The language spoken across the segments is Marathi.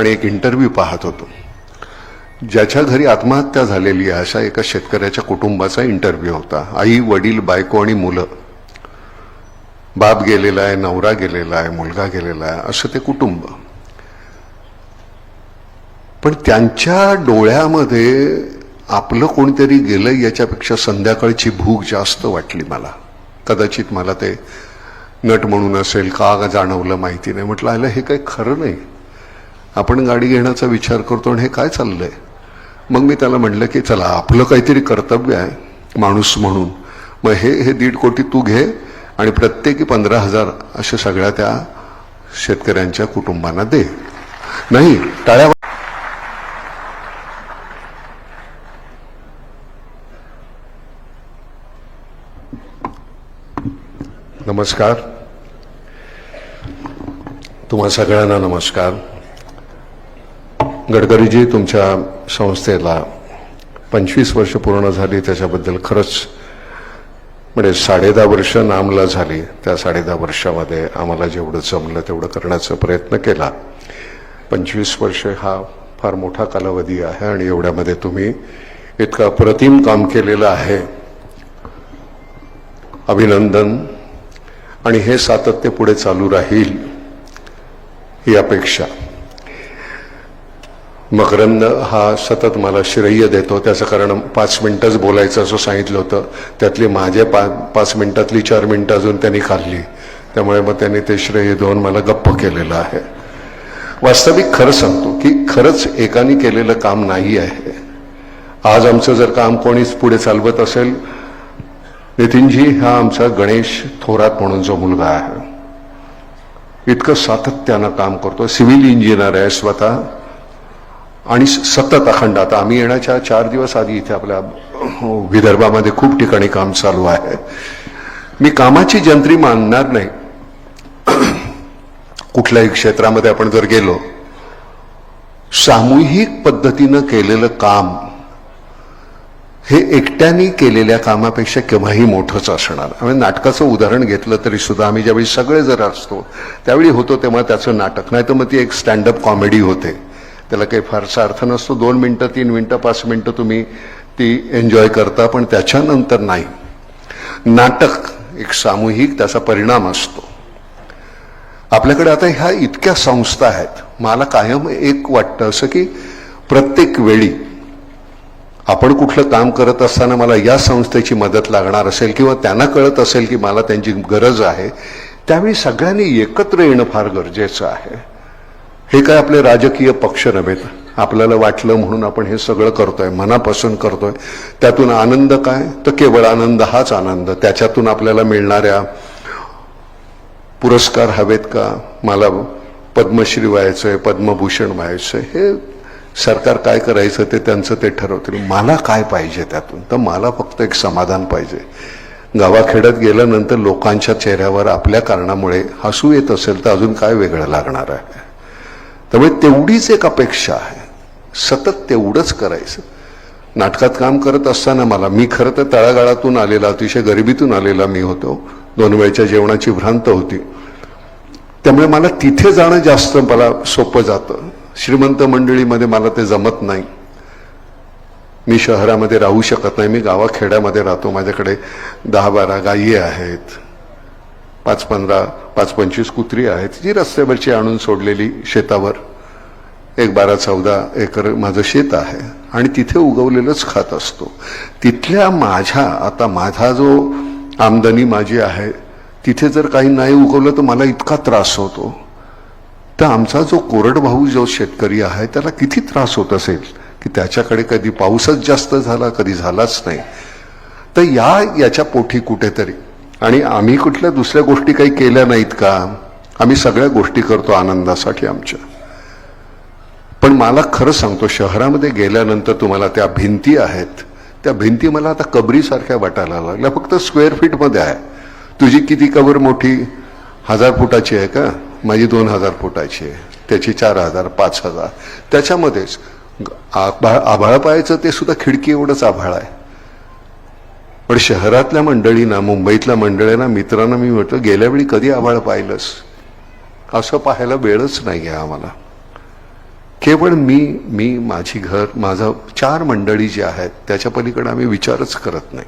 आणि एक इंटरव्ह्यू पाहत होतो. ज्याच्या घरी आत्महत्या झालेली आहे अशा एका शेतकऱ्याच्या कुटुंबाचा इंटरव्ह्यू होता. आई, वडील, बायको आणि मुलं. बाप गेलेला आहे, नवरा गेलेला आहे, मुलगा गेलेला आहे, असं ते कुटुंब. पण त्यांच्या डोळ्यामध्ये आपलं कोणीतरी गेलं याच्यापेक्षा संध्याकाळची भूक जास्त वाटली मला. कदाचित मला ते नट म्हणून असेल का जाणवलं माहिती नाही. म्हटलं आलं हे काही खरं नाही. आपण गाडी घेण्याचा विचार करतो आणि हे काय चाललंय. मग मी त्याला म्हटलं की चला आपलं काहीतरी कर्तव्य आहे माणूस म्हणून, मग हे 1.5 कोटी तू घे आणि प्रत्येकी 15,000 अशा सगळ्या त्या शेतकऱ्यांच्या कुटुंबांना दे. नाही टाळ्या. नमस्कार, तुम्हा सगळ्यांना नमस्कार. गडकरीजी, तुमच्या संस्थेला 25 वर्ष पूर्ण झाली त्याच्याबद्दल खरंच म्हणजे 10.5 वर्ष नामला झाली. त्या 10.5 वर्षामध्ये आम्हाला जेवढं जमलं तेवढं करण्याचा प्रयत्न केला. 25 वर्ष हा फार मोठा कालावधी आहे आणि एवढ्यामध्ये तुम्ही इतकं अप्रतिम काम केलेलं आहे. अभिनंदन. आणि हे सातत्य पुढे चालू राहील ही अपेक्षा. मकरंद हा सतत मला श्रेय देतो. त्याचं कारण 5 मिनिटंच बोलायचं असं सांगितलं होतं, त्यातली माझे 5 मिनिटातली 4 मिनिटं अजून त्यांनी खाल्ली. त्यामुळे मग त्यांनी ते श्रेय देऊन मला गप्प केलेलं आहे. वास्तविक खरं सांगतो की खरंच एकाने केलेलं काम नाही आहे. आज आमचं जर काम कोणीच पुढे चालवत असेल, नितीनजी हा आमचा गणेश थोरात म्हणून जो मुलगा आहे, इतकं सातत्यानं काम करतो. सिव्हिल इंजिनियर आहे स्वतः आणि सतत अखंड. आता आम्ही येण्याच्या 4 दिवस आधी इथे आपल्या विदर्भामध्ये खूप ठिकाणी काम चालू आहे. मी कामाची जंत्री मानणार नाही. कुठल्याही क्षेत्रामध्ये आपण जर गेलो, सामूहिक पद्धतीनं केलेलं काम हे एकट्याने केलेल्या कामापेक्षा केव्हाही मोठंच असणार. आम्ही नाटकाचं उदाहरण घेतलं तरी सुद्धा आम्ही ज्यावेळी सगळे जर असतो त्यावेळी होतो तेव्हा त्याचं नाटक, नाही तर मग ती एक स्टँडअप कॉमेडी होते. त्याला काही फारसा अर्थ नसतो. 2 मिनिटं, 3 मिनिटं, 5 मिनिटं तुम्ही ती एन्जॉय करता, पण त्याच्यानंतर नाही. नाटक एक सामूहिक त्याचा परिणाम असतो. आपल्याकडे आता ह्या इतक्या संस्था आहेत. मला कायम एक वाटतं असं की प्रत्येक वेळी आपण कुठलं काम करत असताना मला या संस्थेची मदत लागणार असेल किंवा त्यांना कळत असेल की मला त्यांची गरज आहे, त्यावेळी सगळ्यांनी एकत्र येणं फार गरजेचं आहे. हे काय आपले राजकीय पक्ष नव्हेत. आपल्याला वाटलं म्हणून आपण हे सगळं करतोय, मनापासून करतोय. त्यातून आनंद काय, तर केवळ आनंद हाच आनंद. त्याच्यातून आपल्याला मिळणाऱ्या पुरस्कार हवेत का, मला पद्मश्री व्हायचंय, पद्मभूषण व्हायचंय, हे सरकार काय करायचं ते त्यांचं ते ठरवतील. मला काय पाहिजे त्यातून, तर मला फक्त एक समाधान पाहिजे. गावाखेड्यात गेल्यानंतर लोकांच्या चेहऱ्यावर आपल्या कारणामुळे हसू येत असेल तर अजून काय वेगळं लागणार आहे. त्यामुळे तेवढीच एक अपेक्षा आहे, सतत तेवढंच करायचं. नाटकात काम करत असताना मी खरं तर तळागाळातून आलेला, अतिशय गरिबीतून आलेला मी होतो. 2 वेळच्या जेवणाची भ्रांत होती. त्यामुळे मला तिथे जाणं जास्त मला सोपं जातं. श्रीमंत मंडळीमध्ये मला ते जमत नाही. मी शहरामध्ये राहू शकत नाही. मी गावाखेड्यामध्ये राहतो. माझ्याकडे 10-12 गायी आहेत, 5-15-5-25 कुत्री आहेत, जी रस्त्यावरची आणून सोडलेली शेतावर. एक 12-14 एकर माझं शेत आहे आणि तिथे उगवलेलंच खात असतो. तिथल्या आता माझा जो आमदनी माझी आहे, तिथे जर काही नाही उगवलं तर मला इतका त्रास होतो. तर आमचा जो कोरडवाहू जो शेतकरी आहे त्याला किती त्रास होत असेल की त्याच्याकडे कधी पाऊसच जास्त झाला, कधी झालाच नाही. तर याच्या पोटी कुठेतरी, आणि आम्ही कुठल्या दुसऱ्या गोष्टी काही केल्या नाहीत का? आम्ही सगळ्या गोष्टी करतो आनंदासाठी आमच्या. पण मला खरं सांगतो, शहरामध्ये गेल्यानंतर तुम्हाला त्या भिंती आहेत, त्या भिंती मला आता कबरीसारख्या वाटायला लागल्या. फक्त स्क्वेअर फीटमध्ये आहे. तुझी किती कबर मोठी? 1000 फुटाची आहे का? माझी 2000 फुटाची आहे. त्याची 4000, 5000. त्याच्यामध्येच आभाळ पाहायचं ते सुद्धा खिडकी एवढंच आभाळ आहे. पण शहरातल्या मंडळींना, मुंबईतल्या मंडळींना, मित्रांना मी म्हटलं, गेल्या वेळी कधी आभाळ पाहिलंस? असं पाहायला वेळच नाही आहे आम्हाला. केवळ मी माझी घर, माझं 4 मंडळी जी आहेत त्याच्या पलीकडे आम्ही विचारच करत नाही.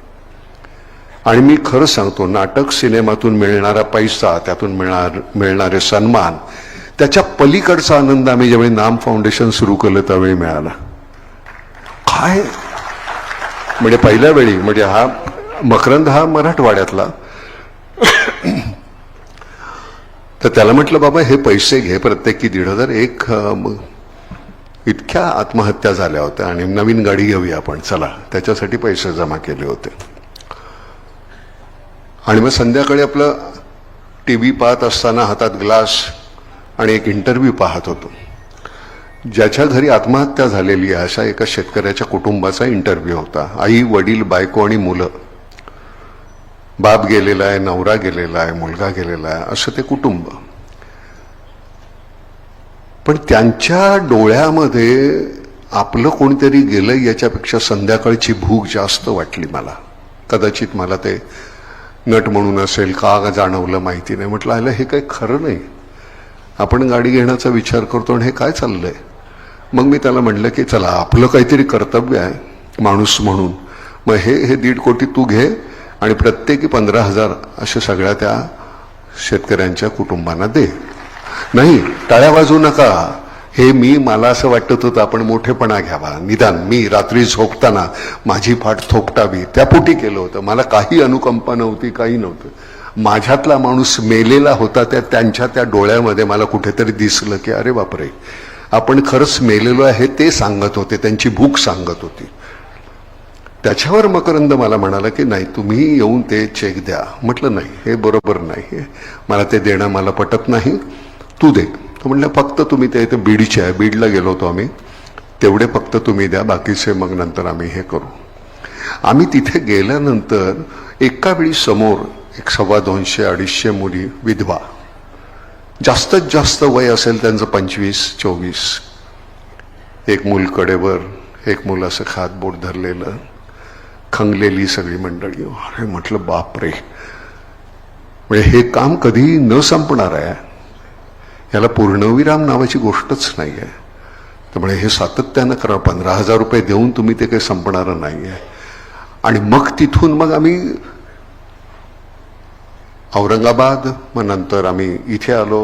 आणि मी खरं सांगतो, नाटक सिनेमातून मिळणारा पैसा, त्यातून मिळणारे सन्मान, त्याच्या पलीकडचा आनंद आम्ही ज्यावेळी नाम फाउंडेशन सुरू केलं त्यावेळी मिळाला. काय म्हणजे पहिल्या वेळी, म्हणजे हा मकरंद हा मराठवाड्यातला, तर त्याला म्हटलं बाबा हे पैसे घे, प्रत्येकी 1,500. इतक्या आत्महत्या झाल्या होत्या आणि नवीन गाडी घेऊया आपण, चला, त्याच्यासाठी पैसे जमा केले होते. आणि मग संध्याकाळी आपलं TV पाहत असताना हातात ग्लास आणि एक इंटरव्ह्यू पाहत होतो. ज्याच्या घरी आत्महत्या झालेली आहे अशा एका शेतकऱ्याच्या कुटुंबाचा इंटरव्ह्यू होता. आई, वडील, बायको आणि मुलं. बाप गेलेला आहे, नवरा गेलेला आहे, मुलगा गेलेला आहे, असं ते कुटुंब. पण त्यांच्या डोळ्यामध्ये आपलं कोणीतरी गेलं याच्यापेक्षा संध्याकाळची भूक जास्त वाटली मला. कदाचित मला ते नट म्हणून असेल का जाणवलं माहिती नाही. म्हटलं आलं हे काही खरं नाही. आपण गाडी घेण्याचा विचार करतो आणि हे काय चाललंय. मग मी त्याला म्हटलं की चला, आपलं काहीतरी कर्तव्य आहे माणूस म्हणून, मग हे 1.5 कोटी तू घे आणि प्रत्येकी 15,000 असे सगळ्या त्या शेतकऱ्यांच्या कुटुंबांना दे. नाही, टाळ्या वाजवू नका. हे मला असं वाटत होतं आपण मोठेपणा घ्यावा, निदान मी रात्री झोपताना माझी पाठ थोपटावी, त्यापोटी केलं होतं. मला काही अनुकंपा नव्हती, काही नव्हतं. माझ्यातला माणूस मेलेला होता, त्यांच्या त्या डोळ्यामध्ये मला कुठेतरी दिसलं की अरे बापरे, आपण खरंच मेलेलो आहे ते सांगत होते, त्यांची भूक सांगत होती. त्याच्यावर मकरंद मला म्हणाला की नाही, तुम्ही येऊन ते चेक द्या. म्हटलं नाही, हे बरोबर नाही, मला ते देणं मला पटत नाही, तू दे. तो म्हणलं फक्त तुम्ही ते इथे बीडचे आहे, बीडला गेलो होतो आम्ही, तेवढे फक्त तुम्ही द्या, बाकीचे मग नंतर आम्ही हे करू. आम्ही तिथे गेल्यानंतर एका वेळी समोर 125-200 मुली, विधवा, जास्तीत जास्त वय असेल त्यांचं 25-24. एक मूल कडेवर, एक मूल असं खात बोट धरलेलं, खंगलेली सगळी मंडळी. अरे म्हटलं बापरे, म्हणजे हे काम कधी न संपणार आहे, याला पूर्णविराम नावाची गोष्टच नाही आहे. त्यामुळे हे सातत्यानं करा. 15,000 रुपये देऊन तुम्ही ते काही संपणारं नाही आहे. आणि मग तिथून मग आम्ही औरंगाबाद, मग नंतर आम्ही इथे आलो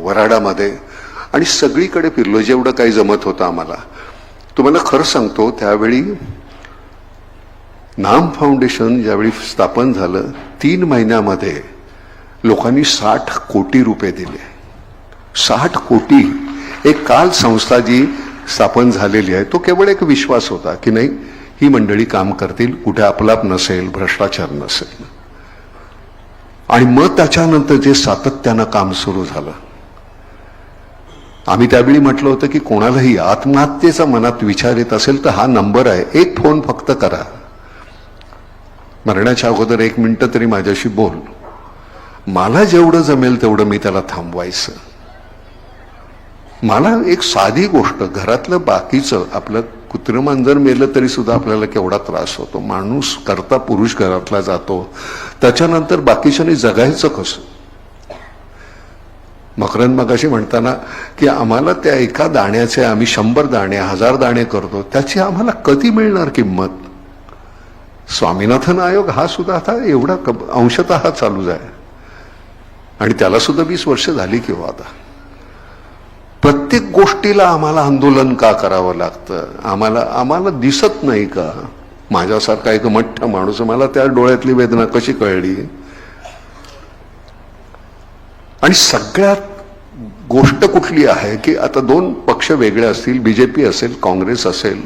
वराडामध्ये, आणि सगळीकडे फिरलो जेवढं काही जमत होतं आम्हाला. तुम्हाला खरं सांगतो, त्यावेळी नाम फाउंडेशन ज्यावेळी स्थापन झालं, 3 महिन्यामध्ये लोकांनी 60 कोटी रुपये दिले. 60 कोटी. एक काल संस्था जी स्थापन झालेली आहे, तो केवळ एक विश्वास होता की नाही, ही मंडळी काम करतील, कुठे आपलाप नसेल, भ्रष्टाचार नसेल. आणि मग त्याच्यानंतर जे सातत्यानं काम सुरू झालं. आम्ही त्यावेळी म्हटलं होतं की कोणालाही आत्महत्येचा मनात विचार येत असेल तर हा नंबर आहे, एक फोन फक्त करा, मरण्याच्या अगोदर 1 मिनिटं तरी माझ्याशी बोल. मला जेवढं जमेल तेवढं मी त्याला थांबवायचं. मला एक साधी गोष्ट, घरातलं बाकीचं, आपलं कुत्रं मांजर मेलं तरी सुद्धा आपल्याला केवढा त्रास होतो. माणूस करता पुरुष घरातला जातो, त्याच्यानंतर बाकीच्याने जगायचं कसं. मकरंद मगाशी म्हणताना की आम्हाला त्या एका दाण्याचे आम्ही 100 दाणे, 1000 दाणे करतो, त्याची आम्हाला कधी मिळणार किंमत. स्वामीनाथन आयोग हा सुद्धा आता एवढा अंशतः चालूच आहे, आणि त्याला सुद्धा 20 वर्ष झाली किंवा आता. प्रत्येक गोष्टीला आम्हाला आंदोलन का करावं लागतं. आम्हाला दिसत नाही का. माझ्यासारखा एक मठ्ठ माणूस, मला त्या डोळ्यातली वेदना कशी कळली. आणि सगळ्यात गोष्ट कुठली आहे की आता 2 पक्ष वेगळे असतील, बीजेपी असेल, काँग्रेस असेल,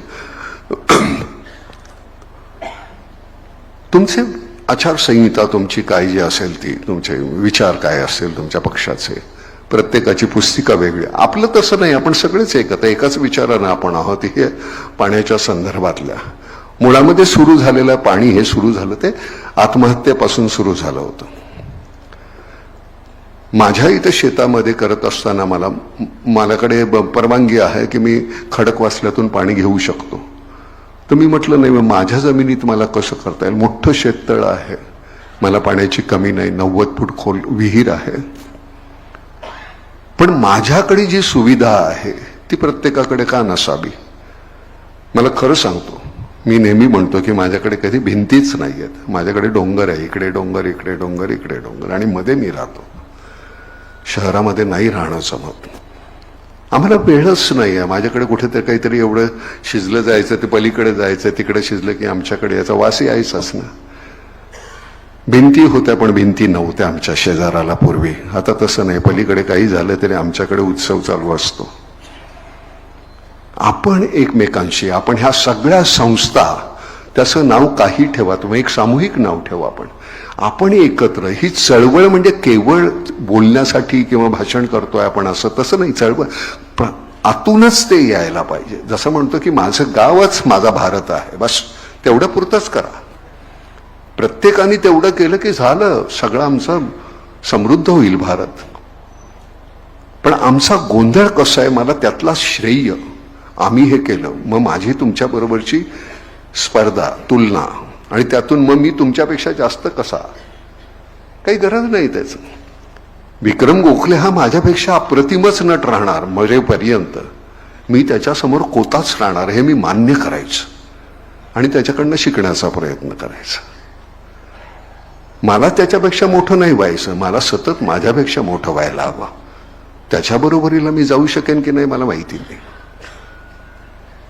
तुमचे आचारसंहिता तुमची काय जी असेल ती, तुमचे विचार काय असतील तुमच्या पक्षाचे, प्रत्येकाची पुस्तिका वेगळी. आपलं तसं नाही, आपण सगळेच एकाच विचारानं आपण आहोत. हे पाण्याच्या संदर्भातल्या मुळामध्ये सुरू झालेलं पाणी, हे सुरू झालं ते आत्महत्येपासून सुरू झालं होतं. माझ्या इथे शेतामध्ये करत असताना माझ्याकडे परवानगी आहे की मी खडकवासल्यातून पाणी घेऊ शकतो. तर मी म्हटलं नाही, माझ्या जमिनीत मला कसं करता येईल. मोठं शेततळ आहे, मला पाण्याची कमी नाही, 90 फूट खोल विहीर आहे. पण माझ्याकडे जी सुविधा आहे ती प्रत्येकाकडे का नसावी? मला खरं सांगतो, मी नेहमी म्हणतो की माझ्याकडे कधी भिंतीच नाही आहेत. माझ्याकडे डोंगर आहे, इकडे डोंगर, इकडे डोंगर, इकडे डोंगर, आणि मध्ये मी राहतो. शहरामध्ये नाही राहणं जमत. आम्हाला वेळच नाही आहे. माझ्याकडे कुठेतरी काहीतरी एवढं शिजलं जायचं, ते पलीकडे जायचं, तिकडे शिजलं की आमच्याकडे याचा वास यायचाच ना. भिंती होत्या पण भिंती नव्हत्या आमच्या शेजाराला पूर्वी. आता तसं नाही. पलीकडे काही झालं तरी आमच्याकडे उत्सव चालू असतो. आपण एकमेकांशी, आपण ह्या सगळ्या संस्था, त्याचं नाव काही ठेवा तुम्ही, एक सामूहिक नाव ठेवा, आपण एकत्र ही चळवळ म्हणजे केवळ बोलण्यासाठी किंवा भाषण करतोय आपण असं तसं नाही. चळवळ आतूनच ते यायला पाहिजे. जसं म्हणतो की माझं गावच माझा भारत आहे, बस तेवढं पुरतंच करा. प्रत्येकाने तेवढं केलं की झालं, सगळं आमचं समृद्ध होईल भारत. पण आमचा गोंधळ कसा आहे, मला त्यातला श्रेय, आम्ही हे केलं, मग माझी तुमच्या बरोबरची स्पर्धा, तुलना, आणि त्यातून मग मी तुमच्यापेक्षा जास्त कसा, काही गरज नाही त्याचं. विक्रम गोखले हा माझ्यापेक्षा अप्रतिमच नट राहणार मरेपर्यंत. मी त्याच्यासमोर कोताच राहणार हे मी मान्य करायचं आणि त्याच्याकडनं शिकण्याचा प्रयत्न करायचा. मला त्याच्यापेक्षा मोठं नाही व्हायचं, मला सतत माझ्यापेक्षा मोठं व्हायला हवं. त्याच्याबरोबरीला मी जाऊ शकेन की नाही मला माहिती नाही.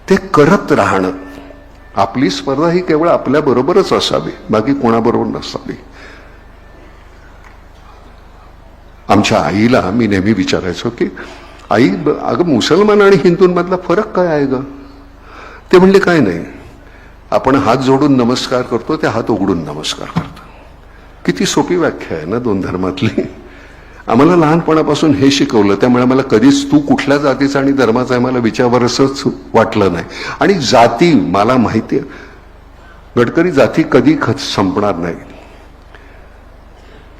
ते करत राहणं. आपली स्पर्धा ही केवळ आपल्या बरोबरच असावी, बाकी कोणाबरोबर नसावी. आमच्या आईला मी नेहमी विचारायचो की आई, अगं मुसलमान आणि हिंदूंमधला फरक काय आहे ग? ते म्हणले काय नाही, आपण हात जोडून नमस्कार करतो, ते हात उघडून नमस्कार करतो. किती सोपी व्याख्या आहे ना दोन धर्मातली. आम्हाला लहानपणापासून हे शिकवलं, त्यामुळे मला कधीच तू कुठल्या जातीचा आणि धर्माचा आहे मला विचारवरच वाटलं नाही. आणि जाती मला माहिती आहे, गडकरी, जाती कधी संपणार नाही.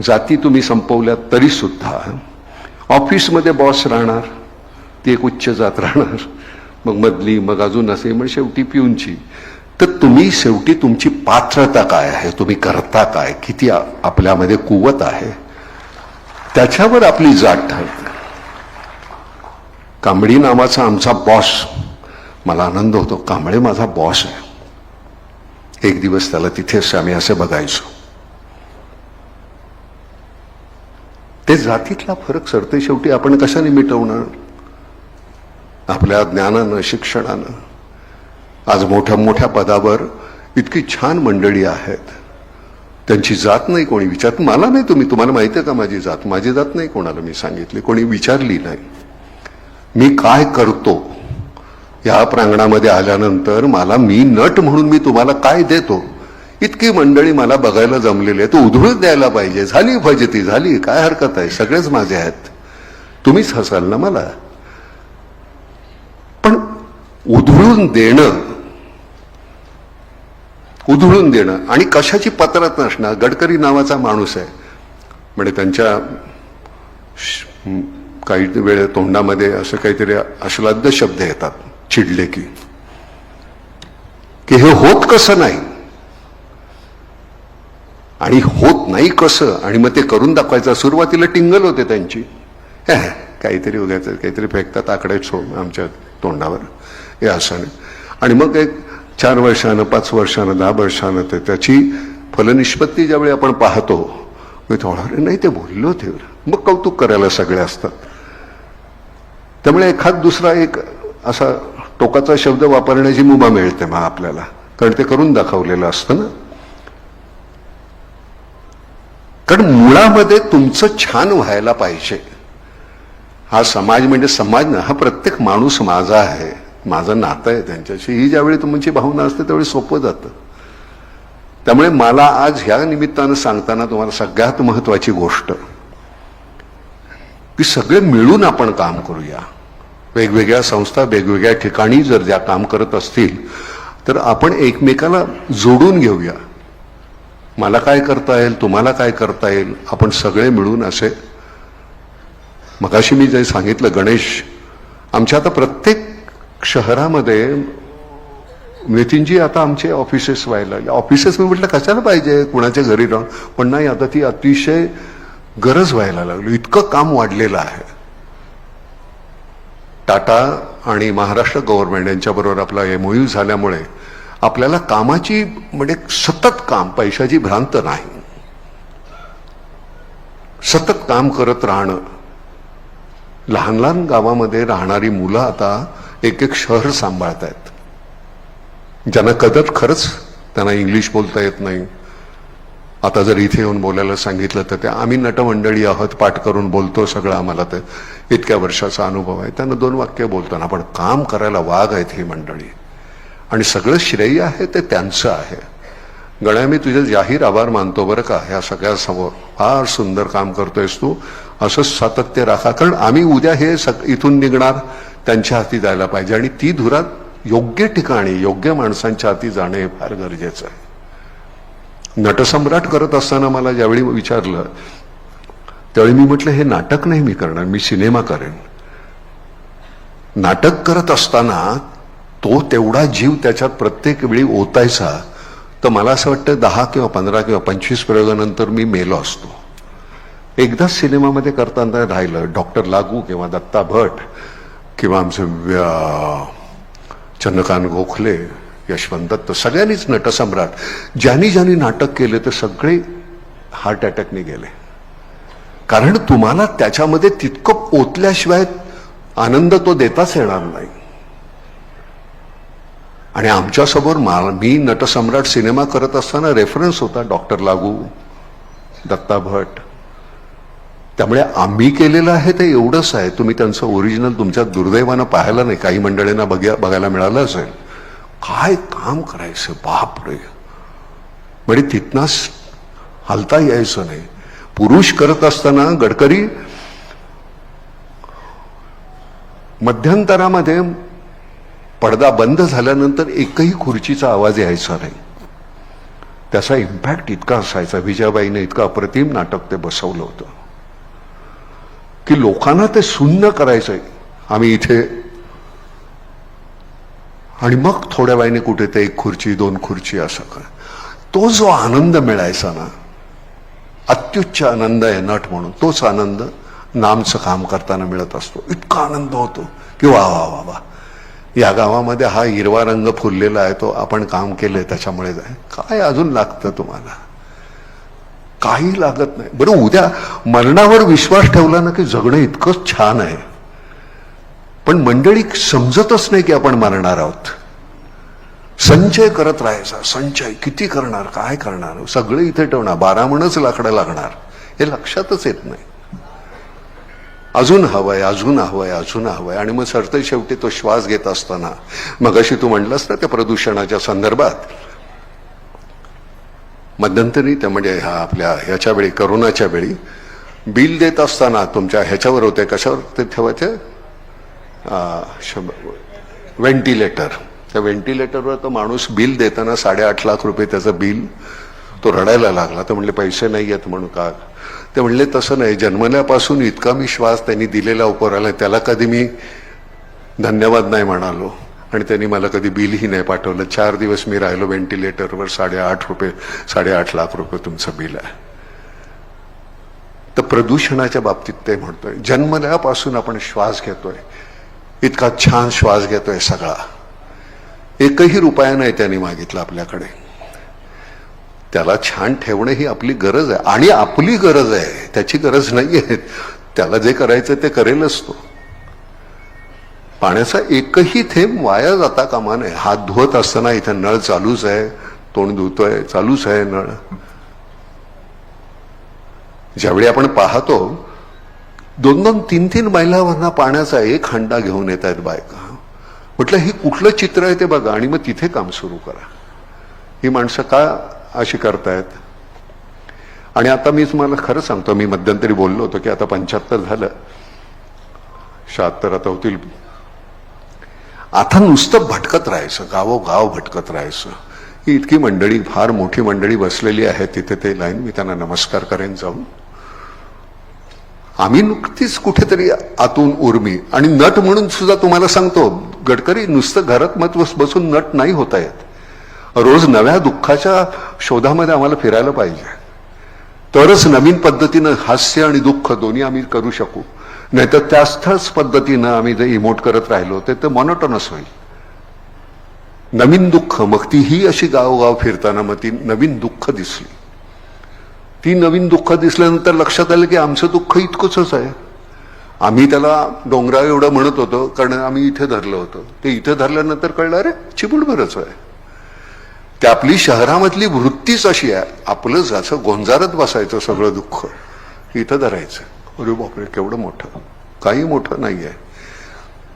जाती तुम्ही संपवल्या तरी सुद्धा ऑफिसमध्ये बॉस राहणार, ती एक उच्च जात राहणार, मग मधली, मग अजून असे, मग शेवटी पिऊनची. तर तुम्ही शेवटी तुमची पात्रता काय आहे, तुम्ही करता काय, किती आपल्यामध्ये कुवत आहे, त्याच्यावर आपली जात ठरते. कांबळी नावाचा आमचा बॉस, मला आनंद होतो, कांबळे माझा बॉस आहे. एक दिवस त्याला तिथेच आम्ही असे बघायचो. ते जातीतला फरक सरते शेवटी आपण कशाने मिटवणार? आपल्या ज्ञानानं, शिक्षणानं. आज मोठ्या मोठ्या पदावर इतकी छान मंडळी आहेत, त्यांची जात नाही कोणी विचारत. मला नाही, तुम्हाला माहिती आहे का माझी जात? माझी जात नाही कोणाला मी सांगितली, कोणी विचारली नाही. मी काय करतो या प्रांगणामध्ये आल्यानंतर मला, मी नट म्हणून मी तुम्हाला काय देतो, इतकी मंडळी मला बघायला जमलेली आहे. तू उधळून द्यायला पाहिजे. झाली फजिती झाली, काय हरकत आहे, सगळेच माझे आहेत, तुम्हीच हसाल ना मला. पण उधळून देणं आणि कशाची पत्रत नसणार. गडकरी नावाचा माणूस आहे, म्हणजे त्यांच्या काही वेळ तोंडामध्ये असं काहीतरी अश्लाघ्य शब्द येतात चिडले की हे होत कसं नाही आणि होत नाही कसं, आणि मग ते करून दाखवायचं. सुरुवातीला टिंगल होते त्यांची, काहीतरी उद्याचं काहीतरी फेकतात आकडे आमच्या तोंडावर, हे असं नाही. आणि मग एक 4 वर्षानं, 5 वर्षानं, 10 वर्षानं ते त्याची फलनिष्पत्ती ज्यावेळी आपण पाहतो, मी थोडा नाही ते बोललो होते, मग कौतुक करायला सगळे असतात. त्यामुळे एखाद दुसरा एक असा टोकाचा शब्द वापरण्याची मुभा मिळते मग आपल्याला, कारण ते करून दाखवलेलं असतं ना. कारण मुळामध्ये तुमचं छान व्हायला पाहिजे. हा समाज म्हणजे समाज ना, हा प्रत्येक माणूस माझा आहे, माझं नातं आहे त्यांच्याशी, ही ज्यावेळी तुमची भावना असते त्यावेळी सोपं जातं. त्यामुळे मला आज ह्या निमित्तानं सांगताना तुम्हाला सगळ्यात महत्वाची गोष्ट की सगळे मिळून आपण काम करूया. वेगवेगळ्या संस्था वेगवेगळ्या ठिकाणी जर ज्या काम करत असतील तर आपण एकमेकाला जोडून घेऊया. मला काय करता येईल, तुम्हाला काय करता येईल, आपण सगळे मिळून असे. मगाशी मी जे सांगितलं गणेश, आमच्या आता प्रत्येक शहरामध्ये नितीनजी आता आमचे ऑफिसेस व्हायला लागले. ऑफिसेस मी म्हटलं कशाला पाहिजे कुणाच्या घरी राहून, पण नाही, आता ती अतिशय गरज व्हायला लागली. इतकं काम वाढलेलं आहे. टाटा आणि महाराष्ट्र गव्हर्नमेंट यांच्याबरोबर आपला MOU झाल्यामुळे आपल्याला कामाची म्हणजे सतत काम, पैशाची भ्रांत नाही, सतत काम करत राहणं. लहान लहान गावामध्ये राहणारी मुलं आता एक एक शहर सांभाळत आहेत, ज्यांना कदर खरंच त्यांना इंग्लिश बोलता येत नाही. आता जर इथे येऊन बोलायला सांगितलं तर ते आम्ही नटमंडळी आहोत, पाठ करून बोलतो सगळं, आम्हाला ते इतक्या वर्षाचा अनुभव आहे. त्यांना 2 वाक्य बोलताना पण काम करायला वाघ आहेत ही मंडळी, आणि सगळं श्रेय आहे ते त्यांचं आहे. गण्या, मी तुझे जाहीर आभार मानतो बरं का, ह्या सगळ्या समोर फार सुंदर काम करतोयस तू, असंच सातत्य राखा. कारण आम्ही उद्या हे इथून निघणार त्यांच्या हाती जायला पाहिजे, आणि ती धुरात योग्य ठिकाणी योग्य माणसांच्या हाती जाणे फार गरजेचं आहे. नटसम्राट करत असताना मला ज्यावेळी विचारलं त्यावेळी मी म्हटलं हे नाटक नाही मी करणार, मी सिनेमा करेन. नाटक करत असताना तो तेवढा जीव त्याच्यात प्रत्येक वेळी ओतायचा, तर मला असं वाटतं 10 किंवा 15 किंवा 25 प्रयोगानंतर मी मेलो असतो. एकदाच सिनेमामध्ये करताना राहिलं, डॉक्टर लागू किंवा दत्ता भट किंवा आमचे चंद्रकांत गोखले, यशवंत दत्त, सगळ्यांनीच नटसम्राट ज्यांनी ज्यांनी नाटक केले ते सगळे हार्ट अटॅकने गेले. कारण तुम्हाला त्याच्यामध्ये तितकं ओतल्याशिवाय आनंद तो देताच येणार नाही. आणि आमच्यासमोर मी नटसम्राट सिनेमा करत असताना रेफरन्स होता डॉक्टर लागू, दत्ता भट. त्यामुळे आम्ही केलेलं आहे ते एवढंच आहे. तुम्ही त्यांचं ओरिजिनल तुमच्या दुर्दैवानं पाहायला नाही, काही मंडळींना बघायला मिळालं असेल. काय काम करायचं बापरे, म्हणजे तिथनंच हलता यायचं नाही. पुरुष करत असताना गडकरी मध्यंतरामध्ये पडदा बंद झाल्यानंतर एकही खुर्चीचा आवाज यायचा नाही. त्याचा इम्पॅक्ट इतका असायचा. विजयाबाईने इतकं अप्रतिम नाटक ते बसवलं होतं की लोकांना ते सुन्न करायचंय. आम्ही इथे, आणि मग थोड्या वेळाने कुठे ते 1 खुर्ची 2 खुर्ची असं कर. तो जो आनंद मिळायचा ना, अत्युच्च आनंद आहे नट म्हणून, तोच आनंद नामचं काम करताना मिळत असतो. इतका आनंद होतो की वा वा वा वा, या गावामध्ये हा हिरवा रंग फुललेला आहे, तो आपण काम केलंय त्याच्यामुळे. काय अजून लागतं तुम्हाला? काही लागत नाही. बरं, उद्या मरणावर विश्वास ठेवला ना की जगणं इतकं छान आहे. पण मंडळी समजतच नाही की आपण मरणार आहोत. संचय करत राहायचा. संचय किती करणार, काय करणार, सगळे इथे ठेवणार, 12 मनच लाकडं लागणार, हे लक्षातच येत नाही. अजून हवंय, अजून हवंय, अजून हवंय. आणि मग सरते शेवटी तो श्वास घेत असताना, मगाशी तू म्हणलास ना त्या प्रदूषणाच्या संदर्भात, मध्यंतरी त्या म्हणजे आपल्या ह्याच्या वेळी, करोनाच्या वेळी बिल देत असताना तुमच्या ह्याच्यावर होते, कशावर ते ठेवायचे, व्हेंटिलेटर. त्या व्हेंटिलेटरवर तो माणूस बिल देताना 8.5 लाख रुपये त्याचं बिल, तो रडायला लागला. तर म्हणले पैसे नाही आहेत म्हणून. का? ते म्हणले तसं नाही, जन्मल्यापासून इतका मी श्वास त्यांनी दिलेला उपराला, त्याला कधी मी धन्यवाद नाही म्हणालो, आणि त्यांनी मला कधी बिलही नाही पाठवलं. 4 दिवस मी राहिलो व्हेंटिलेटरवर, 8.5 लाख रुपये तुमचं बिल आहे. तर प्रदूषणाच्या बाबतीत ते म्हणतोय, जन्मल्यापासून आपण श्वास घेतोय, इतका छान श्वास घेतोय सगळा, 1ही रुपया नाही त्यांनी मागितला आपल्याकडे. त्याला छान ठेवणं ही आपली गरज आहे, आणि आपली गरज आहे, त्याची गरज नाहीये. त्याला जे करायचं ते करेलच तो. पाण्याचा 1ही थेंब वाया जाता कामा नये. हात धुवत असताना इथे नळ चालूच आहे, तोंड धुतोय चालूच आहे नळ. ज्यावेळी आपण पाहतो 2-2, 3-3 महिलांना पाण्याचा 1 हंडा घेऊन येत आहेत बायका. म्हटलं ही कुठलं चित्र आहे ते बघा, आणि मग तिथे काम सुरू करा. ही माणसं का अशी करतायत? आणि आता मी तुम्हाला खरं सांगतो, मी मध्यंतरी बोललो होतो की आता 75 झालं, 76 आता होतील. आता नुसतं भटकत राहायचं, गावोगाव भटकत राहायचं. ही इतकी मंडळी, फार मोठी मंडळी बसलेली आहे तिथे, ते लाईन, मी त्यांना नमस्कार करेन जाऊन. आम्ही नुकतीच कुठेतरी आतून उर्मी, आणि नट म्हणून सुद्धा तुम्हाला सांगतो, गडकरी नुसतं घरात मत बसून नट नाही होता येत. रोज नव्या दुःखाच्या शोधामध्ये आम्हाला फिरायला पाहिजे, तरच नवीन पद्धतीनं हास्य आणि दुःख दोन्ही आम्ही करू शकू. नाहीतर त्याच पद्धतीनं आम्ही जर इमोट करत राहिलो तर मॉनोटोनस होईल. नवीन दुःख, मग तीही अशी गावोगाव फिरताना मग ती नवीन दुःख दिसली. ती नवीन दुःख दिसल्यानंतर लक्षात आलं की आमचं दुःख इतकंच आहे. आम्ही त्याला डोंगराव एवढं म्हणत होतो कारण आम्ही इथे धरलं होतं. ते इथे धरल्यानंतर कळलं अरे चिमुटभरच आहे. ते आपली शहरामधली वृत्तीच अशी आहे, आपलं जसं गोंजारत बसायचं सगळं दुःख, इथं धरायचं. अरे बापरे केवढं मोठं, काही मोठं नाही आहे.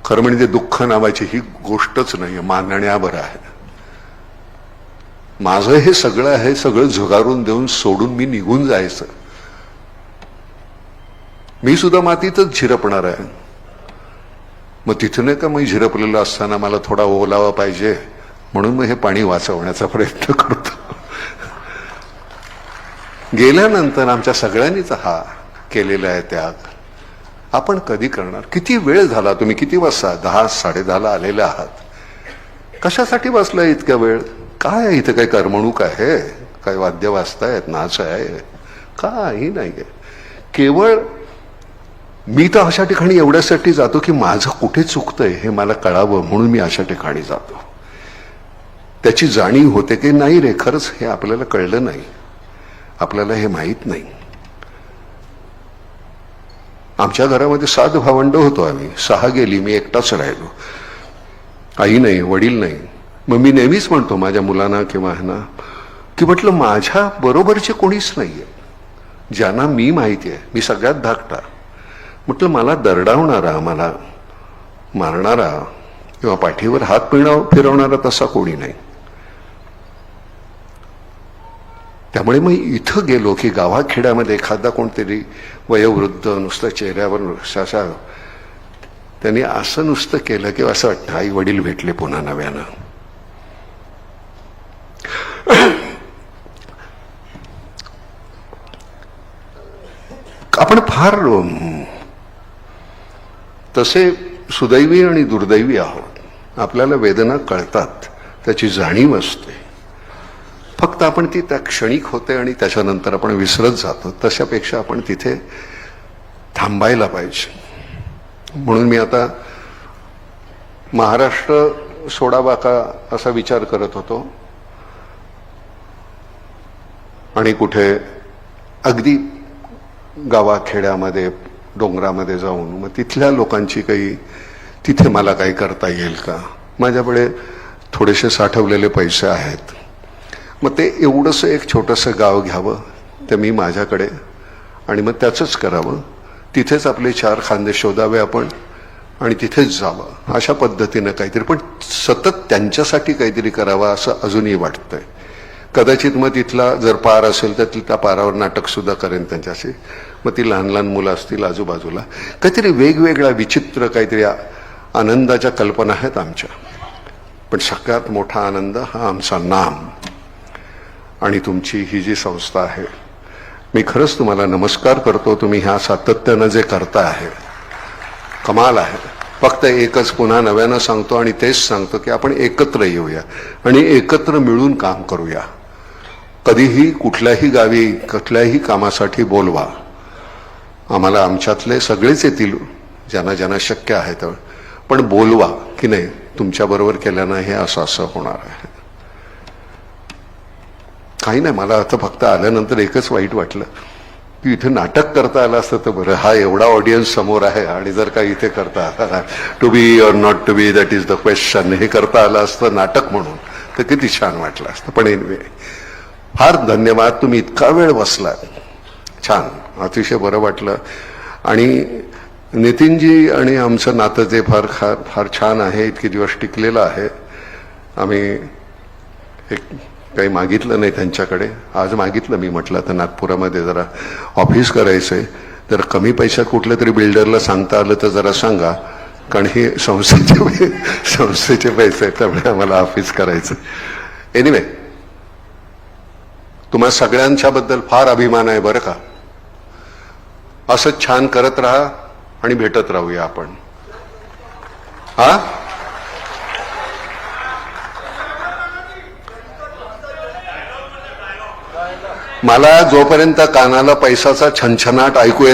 खरं म्हणजे दुःख नावाची ही गोष्टच नाही, मानण्यावर आहे. माझं हे सगळं आहे, सगळं झुगारून देऊन सोडून मी निघून जायचं. मी सुद्धा मातीतच झिरपणार आहे. मग तिथं नाही का मी झिरपलेलं असताना मला थोडा ओलावा पाहिजे म्हणून मग हे पाणी वाचवण्याचा प्रयत्न करतो. गेल्यानंतर आमच्या सगळ्यांनीच हा केलेला आहे त्याग. आपण कधी करणार? किती वेळ झाला? तुम्ही किती वाजता? 10, 10:30 आलेले आहात. कशासाठी बसलाय इतक्या वेळ? काय इथे काही करमणूक आहे? काय वाद्य वाजतायत? नाच आहे? काही नाहीये. केवळ मी तर अशा ठिकाणी एवढ्यासाठी जातो की माझं कुठे चुकतंय हे मला कळावं म्हणून मी अशा ठिकाणी जातो. त्याची जाणीव होते की नाही रे, खरंच हे आपल्याला कळलं नाही, आपल्याला हे माहीत नाही. आमच्या घरामध्ये 7 भावंड होतो आम्ही. 6 गेली, मी एकटाच राहिलो. आई नाही, वडील नाही. मग मी नेहमीच म्हणतो माझ्या मुलांना किंवा ह्यांना की म्हटलं माझ्या बरोबरचे कोणीच नाहीये ज्यांना मी माहिती आहे. मी सगळ्यात धाकटा. म्हटलं मला दरडावणारा, मला मारणारा किंवा पाठीवर हात फिरवणारा तसा कोणी नाही. त्यामुळे मग इथं गेलो की गावाखेड्यामध्ये एखादा कोणतरी वयोवृद्ध नुसतं चेहऱ्यावर अशा त्यांनी असं नुसतं केलं की असं वाटतं आई वडील भेटले पुन्हा नव्यानं. आपण फार तसे सुदैवी आणि दुर्दैवी आहोत. आपल्याला वेदना कळतात, त्याची जाणीव असते. फक्त आपण ती त्या क्षणिक होते आणि त्याच्यानंतर आपण विसरत जातो. तशापेक्षा आपण तिथे थांबायला पाहिजे. म्हणून मी आता महाराष्ट्र सोडावा का असा विचार करत होतो आणि कुठे अगदी गावाखेड्यामध्ये डोंगरामध्ये जाऊन मग तिथल्या लोकांची काही तिथे मला काही करता येईल का. माझ्याकडे थोडेसे साठवलेले पैसे आहेत. मग ते एवढंसं एक छोटंसं गाव घ्यावं ते मी माझ्याकडे आणि मग त्याचंच करावं. तिथेच आपले 4 खांदे शोधावे आपण आणि तिथेच जावं. अशा पद्धतीनं काहीतरी, पण सतत त्यांच्यासाठी काहीतरी करावं असं अजूनही वाटतंय. कदाचित मग तिथला जर पार असेल तर त्या पारावर नाटक सुद्धा करेन त्यांच्याशी. मग ती लहान लहान मुलं असतील आजूबाजूला, काहीतरी वेगवेगळ्या विचित्र काहीतरी आनंदाच्या कल्पना आहेत आमच्या. पण सगळ्यात मोठा आनंद हा आमचा नाम आणि तुमची ही जी संस्था आहे. मी खरंच तुम्हाला नमस्कार करतो. तुम्ही ह्या सातत्यानं जे करता आहे कमाल आहे. फक्त एकच पुन्हा नव्यानं सांगतो आणि तेच सांगतो की आपण एकत्र येऊया आणि एकत्र मिळून काम करूया. कधीही कुठल्याही गावी कुठल्याही कामासाठी बोलवा. आम्हाला आमच्यातले सगळेच येतील ज्यांना ज्यांना शक्य आहे तर, पण बोलवा की नाही तुमच्याबरोबर केल्यानं हे असं असं होणार आहे. काही नाही, मला आता फक्त आल्यानंतर एकच वाईट वाटलं की इथे नाटक करता आलं असतं तर बरं. हा एवढा ऑडियन्स समोर आहे आणि जर का इथे करता आला, to be or not to be that is the question, हे करता आलं असतं नाटक म्हणून तर किती छान वाटलं असतं. पण एनिवे फार धन्यवाद. तुम्ही इतका वेळ बसला, छान, अतिशय बरं वाटलं. आणि नितीनजी आणि आमचं नातं जे फार फार छान आहे, इतके दिवस टिकलेलं आहे. आम्ही एक काही मागितलं नाही त्यांच्याकडे. आज मागितलं, मी म्हटलं तर नागपुरामध्ये जरा ऑफिस करायचंय, तर कमी पैशात कुठल्या तरी बिल्डरला सांगता आलं तर जरा सांगा, कारण हे संस्थेचे पैसे आहेत त्यामुळे आम्हाला ऑफिस करायचं. एनिवे तुम्हा सगळ्यांच्या बद्दल फार अभिमान आहे बरं का. असंच छान करत राहा आणि भेटत राहूया आपण. हा, मला जोपर्यंत कानाला पैशाचा छनछनाट ऐकू येत